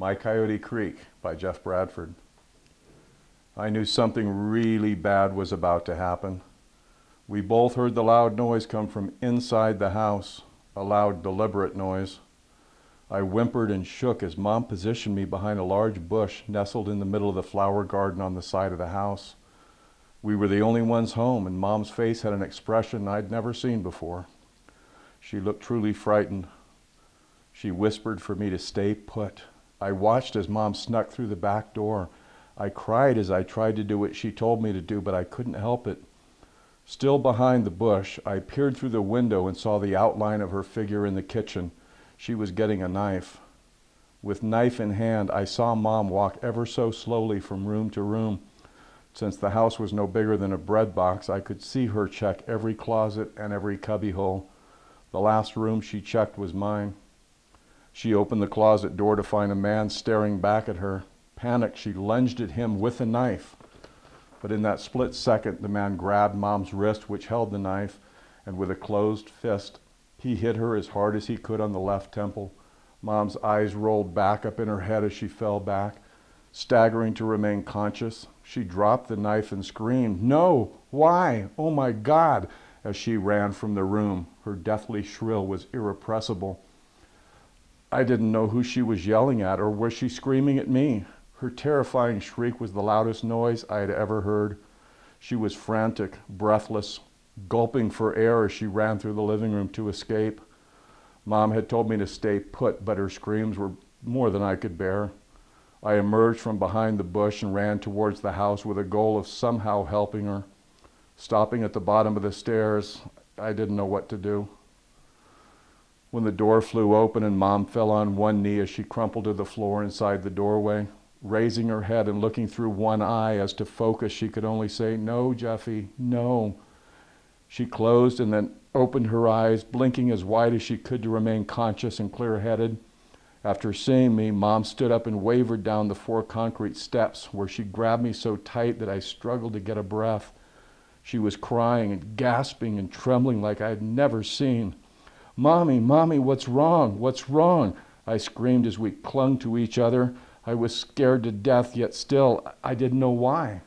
My Coyote Creek by Jeff Bradford. I knew something really bad was about to happen. We both heard the loud noise come from inside the house, a loud, deliberate noise. I whimpered and shook as Mom positioned me behind a large bush nestled in the middle of the flower garden on the side of the house. We were the only ones home, and Mom's face had an expression I'd never seen before. She looked truly frightened. She whispered for me to stay put. I watched as Mom snuck through the back door. I cried as I tried to do what she told me to do, but I couldn't help it. Still behind the bush, I peered through the window and saw the outline of her figure in the kitchen. She was getting a knife. With knife in hand, I saw Mom walk ever so slowly from room to room. Since the house was no bigger than a bread box, I could see her check every closet and every cubbyhole. The last room she checked was mine. She opened the closet door to find a man staring back at her. Panicked, she lunged at him with a knife. But in that split second, the man grabbed Mom's wrist, which held the knife, and with a closed fist, he hit her as hard as he could on the left temple. Mom's eyes rolled back up in her head as she fell back. Staggering to remain conscious, she dropped the knife and screamed, "No! Why? Oh my God!" as she ran from the room. Her deathly shrill was irrepressible. I didn't know who she was yelling at, or was she screaming at me? Her terrifying shriek was the loudest noise I had ever heard. She was frantic, breathless, gulping for air as she ran through the living room to escape. Mom had told me to stay put, but her screams were more than I could bear. I emerged from behind the bush and ran towards the house with a goal of somehow helping her. Stopping at the bottom of the stairs, I didn't know what to do. When the door flew open and Mom fell on one knee as she crumpled to the floor inside the doorway, raising her head and looking through one eye as to focus, she could only say, "No, Jeffy, no." She closed and then opened her eyes, blinking as wide as she could to remain conscious and clear-headed. After seeing me, Mom stood up and wavered down the 4 concrete steps, where she grabbed me so tight that I struggled to get a breath. She was crying and gasping and trembling like I had never seen. "Mommy, Mommy, what's wrong? What's wrong?" I screamed as we clung to each other. I was scared to death, yet still, I didn't know why.